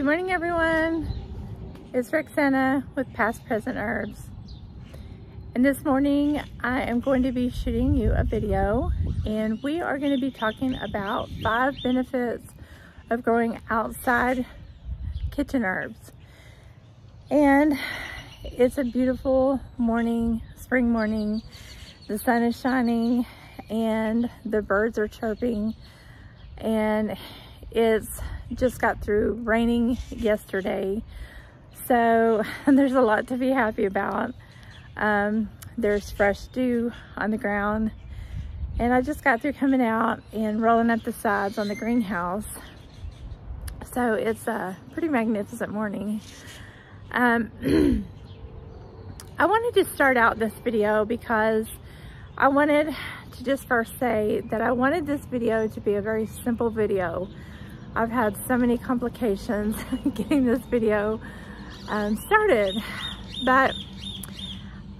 Good morning, everyone. It's Roxana with Past Present Herbs. And this morning I am going to be shooting you a video, and we are going to be talking about 5 benefits of growing outside kitchen herbs. And it's a beautiful morning, spring morning. The sun is shining and the birds are chirping, and it's just got through raining yesterday, so there's a lot to be happy about. There's fresh dew on the ground, and I just got through coming out and rolling up the sides on the greenhouse, so it's a pretty magnificent morning. I wanted to start out this video because I wanted to just first say that I wanted this video to be a very simple video. I've had so many complications getting this video started, but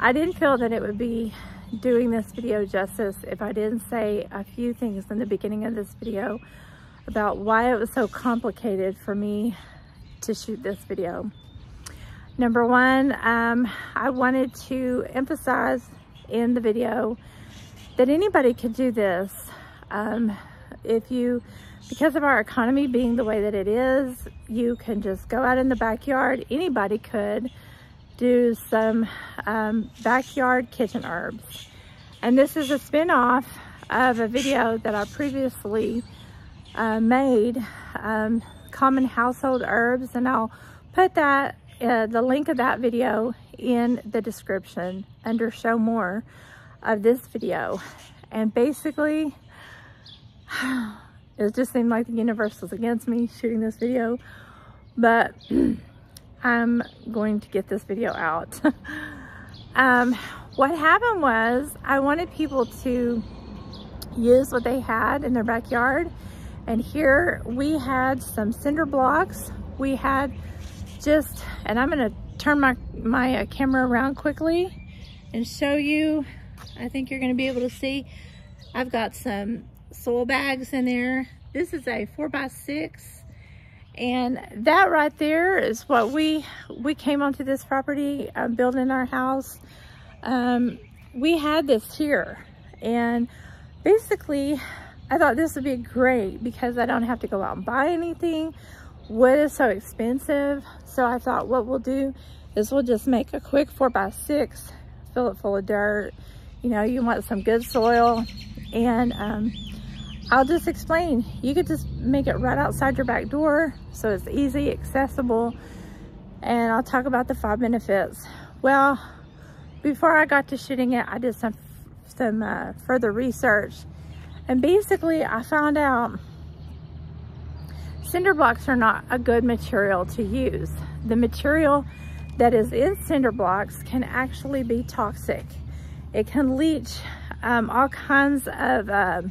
I didn't feel that it would be doing this video justice if I didn't say a few things in the beginning of this video about why it was so complicated for me to shoot this video. Number one, I wanted to emphasize in the video that anybody could do this. Because of our economy being the way that it is, you can just go out in the backyard. Anybody could do some backyard kitchen herbs. And this is a spin-off of a video that I previously made, common household herbs, and I'll put that the link of that video in the description under show more of this video. And basically, it just seemed like the universe was against me shooting this video, but I'm going to get this video out. What happened was I wanted people to use what they had in their backyard, and here we had some cinder blocks. We had just, and I'm going to turn my camera around quickly and show you. I think you're going to be able to see. I've got some soil bags in there. This is a 4x6, and that right there is what we came onto this property building our house. We had this here, and basically I thought this would be great because I don't have to go out and buy anything. Wood is so expensive, so I thought what we'll do is we'll just make a quick 4x6, fill it full of dirt. You know, you want some good soil, and I'll just explain. You could just make it right outside your back door, so it's easy, accessible, and I'll talk about the 5 benefits. Well, before I got to shooting it, I did some further research, and basically I found out cinder blocks are not a good material to use. The material that is in cinder blocks can actually be toxic. It can leach all kinds of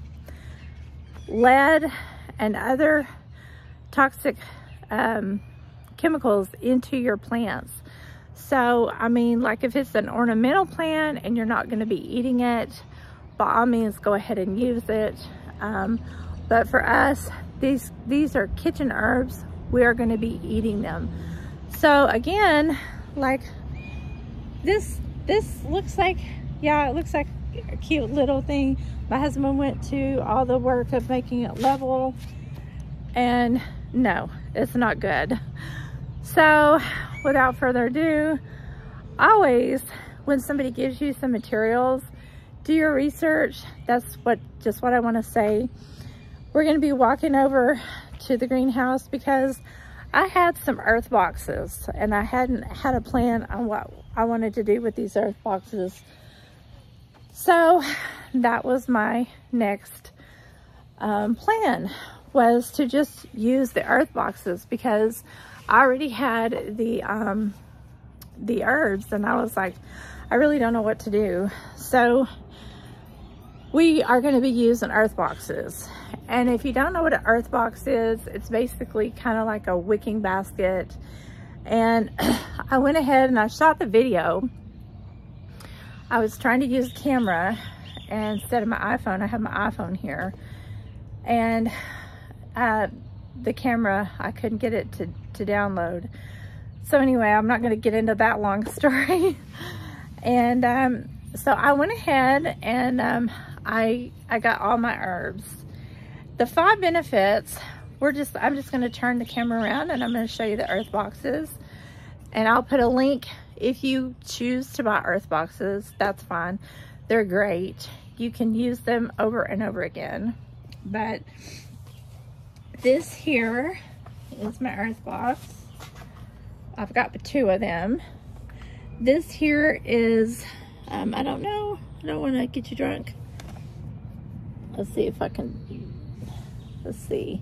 lead and other toxic chemicals into your plants. So, I mean, like if it's an ornamental plant and you're not going to be eating it, by all means go ahead and use it. But for us, these are kitchen herbs. We are going to be eating them. So again, like this looks like, yeah, it looks like a cute little thing. My husband went to all the work of making it level, and no, it's not good. So without further ado, always when somebody gives you some materials, do your research. That's just what I want to say. We're going to be walking over to the greenhouse because I had some earth boxes, and I hadn't had a plan on what I wanted to do with these earth boxes. So that was my next plan, was to just use the earth boxes because I already had the herbs, and I was like, I really don't know what to do. So we are going to be using earth boxes. And if you don't know what an earth box is, it's basically kind of like a wicking basket. And I went ahead and I shot the video. I was trying to use a camera, and instead of my iPhone, I have my iPhone here. And the camera, I couldn't get it to download. So anyway, I'm not going to get into that long story. And so I went ahead and I got all my herbs. The 5 benefits, I'm just going to turn the camera around and I'm going to show you the earth boxes. And I'll put a link if you choose to buy earth boxes, that's fine. They're great. You can use them over and over again. But this here is my earth box. I've got 2 of them. This here is, I don't know. I don't want to get you drunk. Let's see if I can, let's see.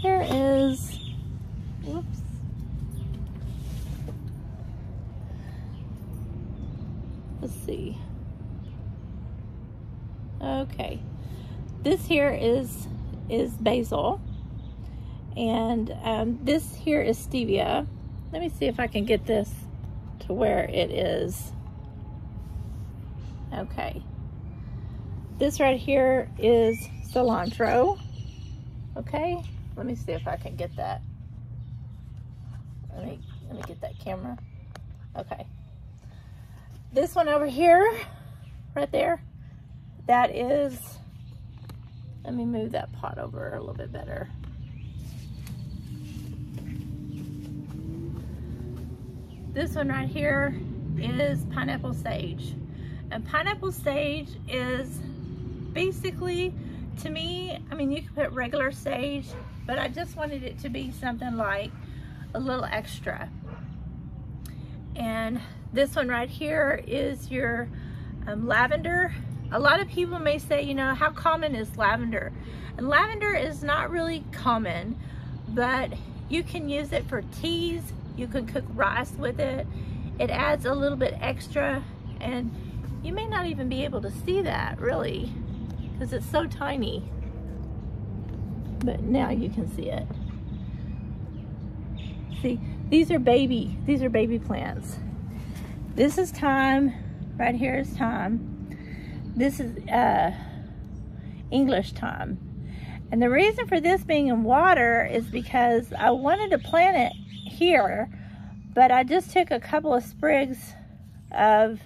There is, whoops. Let's see. Okay. This here is basil. And this here is stevia. Let me see if I can get this to where it is. Okay. This right here is cilantro. Okay. Let me see if I can get that. Let me get that camera. Okay. This one over here, right there, that is, let me move that pot over a little bit better. This one right here is pineapple sage. And pineapple sage is basically, to me, I mean, you can put regular sage, but I just wanted it to be something like a little extra. And this one right here is your lavender. A lot of people may say, you know, how common is lavender? And lavender is not really common, but you can use it for teas. You can cook rice with it. It adds a little bit extra, and you may not even be able to see that really because it's so tiny. But now you can see it. See, these are baby plants. This is thyme. Right here is thyme. This is English thyme. And the reason for this being in water is because I wanted to plant it here, but I just took a couple of sprigs of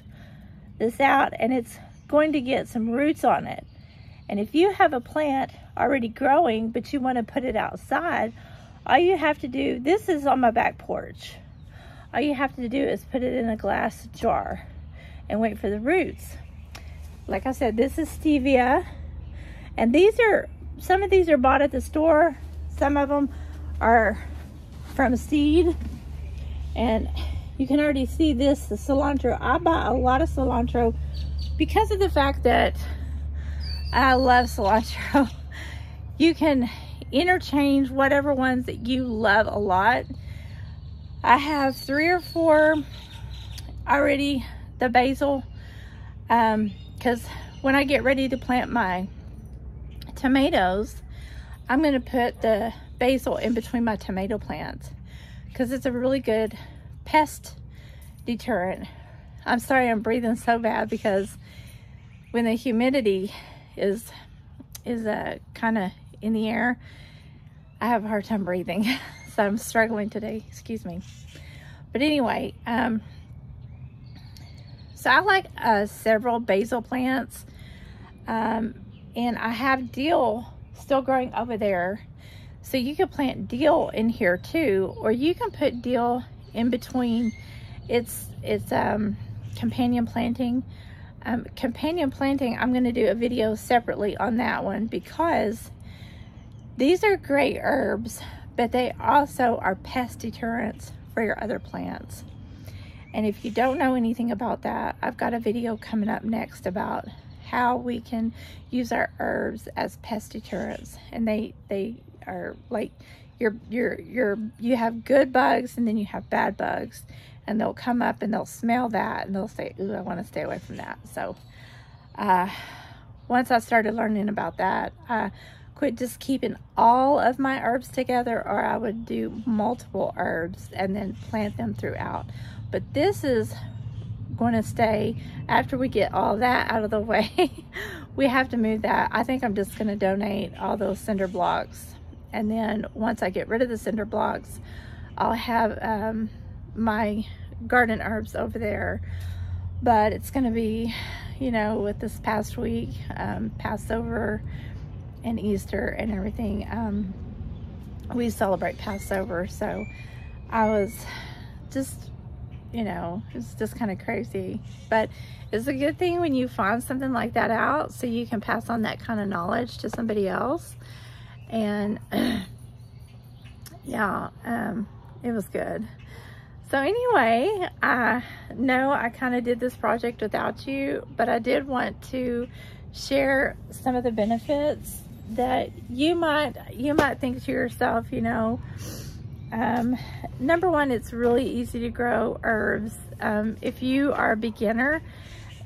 this out and it's going to get some roots on it. And if you have a plant already growing but you want to put it outside, all you have to do, this is on my back porch, all you have to do is put it in a glass jar and wait for the roots. Like I said, this is stevia, and these are, some of these are bought at the store, some of them are from seed, and you can already see this, the cilantro. I buy a lot of cilantro because of the fact that I love cilantro. You can interchange whatever ones that you love a lot. I have 3 or 4 already, the basil, because when I get ready to plant my tomatoes, I'm going to put the basil in between my tomato plants because it's a really good pest deterrent. I'm sorry I'm breathing so bad because when the humidity is kind of in the air, I have a hard time breathing. So I'm struggling today, excuse me. But anyway, so I like several basil plants, and I have dill still growing over there. So you can plant dill in here too, or you can put dill in between. It's companion planting. Companion planting, I'm going to do a video separately on that one because these are great herbs, but they also are pest deterrents for your other plants. And if you don't know anything about that, I've got a video coming up next about how we can use our herbs as pest deterrents. And they are like, you have good bugs and then you have bad bugs, and they'll come up and they'll smell that and they'll say, ooh, I want to stay away from that. So once I started learning about that, I quit just keeping all of my herbs together, or I would do multiple herbs and then plant them throughout. But this is going to stay after we get all that out of the way. We have to move that. I think I'm just going to donate all those cinder blocks And then once I get rid of the cinder blocks, I'll have my garden herbs over there. But it's going to be, you know, with this past week, Passover and Easter and everything, we celebrate Passover. So I was just, you know, it's just kind of crazy. But it's a good thing when you find something like that out, so you can pass on that kind of knowledge to somebody else. And yeah, it was good. So anyway, I know I kind of did this project without you, but I did want to share some of the benefits that you might think to yourself, you know. Number one, it's really easy to grow herbs. If you are a beginner,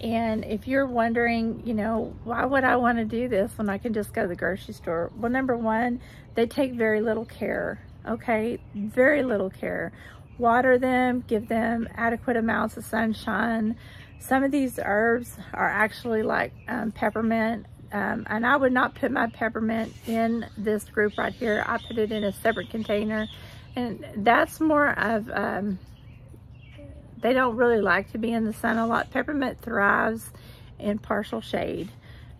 and if you're wondering, you know, why would I want to do this when I can just go to the grocery store? Well, number one, they take very little care, okay? Very little care. Water them, give them adequate amounts of sunshine. Some of these herbs are actually like peppermint, and I would not put my peppermint in this group right here. I put it in a separate container, and that's more of, they don't really like to be in the sun a lot. Peppermint thrives in partial shade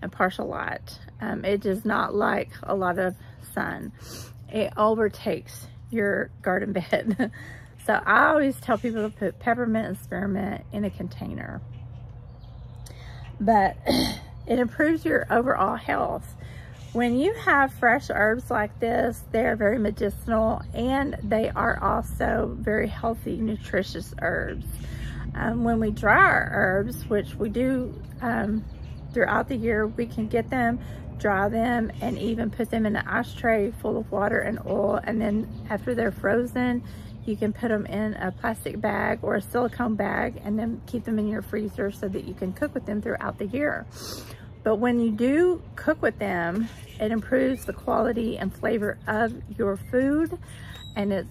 and partial light. It does not like a lot of sun. It overtakes your garden bed. So I always tell people to put peppermint and spearmint in a container. But it improves your overall health. When you have fresh herbs like this, they're very medicinal, and they are also very healthy, nutritious herbs. When we dry our herbs, which we do throughout the year, we can get them, dry them, and even put them in an ice tray full of water and oil. And then after they're frozen, you can put them in a plastic bag or a silicone bag, and then keep them in your freezer so that you can cook with them throughout the year. But when you do cook with them, it improves the quality and flavor of your food, and it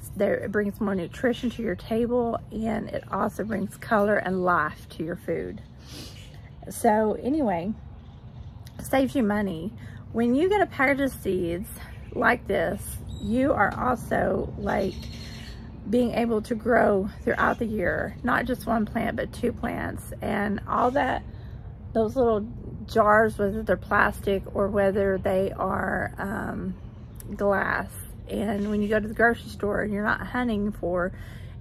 brings more nutrition to your table, and it also brings color and life to your food. So anyway, it saves you money. When you get a package of seeds like this, you are also like being able to grow throughout the year, not just one plant, but 2 plants. And all that, those little jars, whether they're plastic or whether they are glass, and when you go to the grocery store and you're not hunting for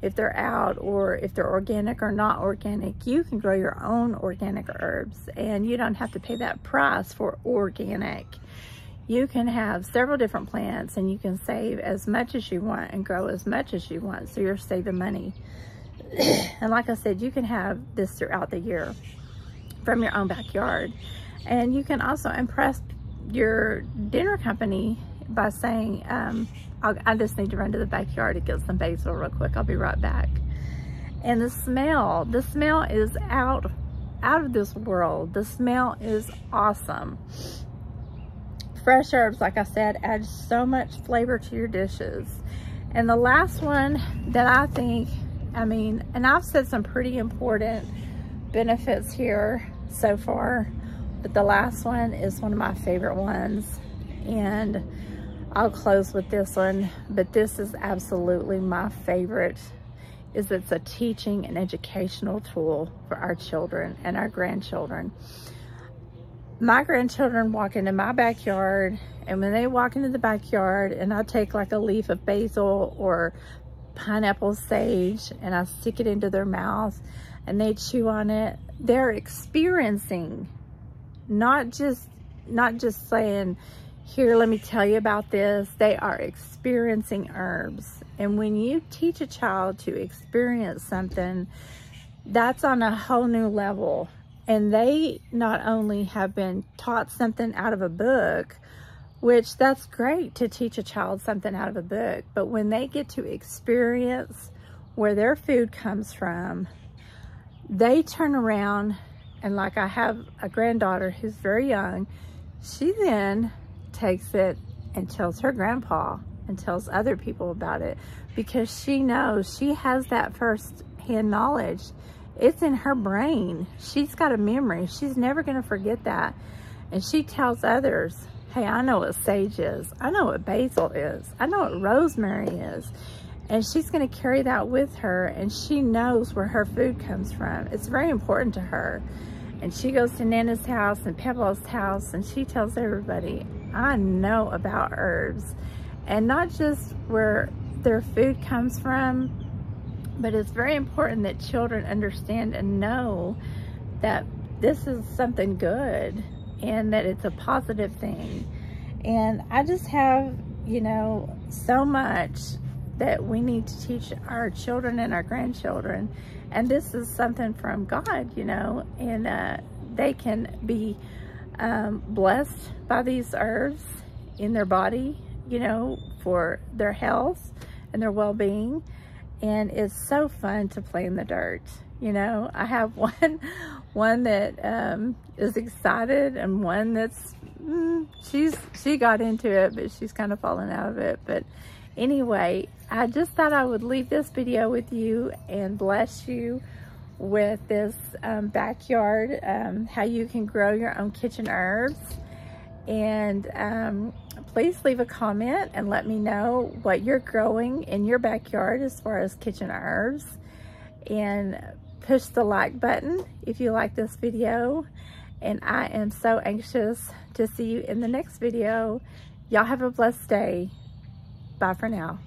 if they're out or if they're organic or not organic, you can grow your own organic herbs, and you don't have to pay that price for organic. You can have several different plants, and you can save as much as you want and grow as much as you want, so you're saving money. And like I said, you can have this throughout the year from your own backyard. And you can also impress your dinner company by saying, I just need to run to the backyard to get some basil real quick. I'll be right back. And the smell is out of this world. The smell is awesome. Fresh herbs, like I said, add so much flavor to your dishes. And the last one that I think, and I've said some pretty important benefits here so far, but the last one is one of my favorite ones, and I'll close with this one, but this is absolutely my favorite. It's a teaching and educational tool for our children and our grandchildren. My grandchildren walk into my backyard, and when they walk into the backyard and I take like a leaf of basil or pineapple sage and I stick it into their mouth and they chew on it, they're experiencing, not just saying, here, let me tell you about this. They are experiencing herbs. And when you teach a child to experience something, that's on a whole new level. And they not only have been taught something out of a book, which that's great to teach a child something out of a book, but when they get to experience where their food comes from, they turn around, and like I have a granddaughter who's very young, she then takes it and tells her grandpa and tells other people about it, because she knows, she has that first-hand knowledge. It's in her brain. She's got a memory. She's never going to forget that. And she tells others Hey, I know what sage is. I know what basil is. I know what rosemary is. And she's going to carry that with her, and she knows where her food comes from. It's very important to her. And she goes to Nana's house and Pebbles' house, and she tells everybody, I know about herbs. And not just where their food comes from, but it's very important that children understand and know that this is something good and that it's a positive thing. And I just have, you know, so much that we need to teach our children and our grandchildren. And this is something from God, you know, and they can be blessed by these herbs in their body, you know, for their health and their well-being. And it's so fun to play in the dirt. You know, I have one that is excited, and one that's, she got into it, but she's kind of fallen out of it. But anyway, I just thought I would leave this video with you and bless you with this backyard, how you can grow your own kitchen herbs. And please leave a comment and let me know what you're growing in your backyard as far as kitchen herbs. And push the like button if you like this video. And I am so anxious to see you in the next video. Y'all have a blessed day. Bye for now.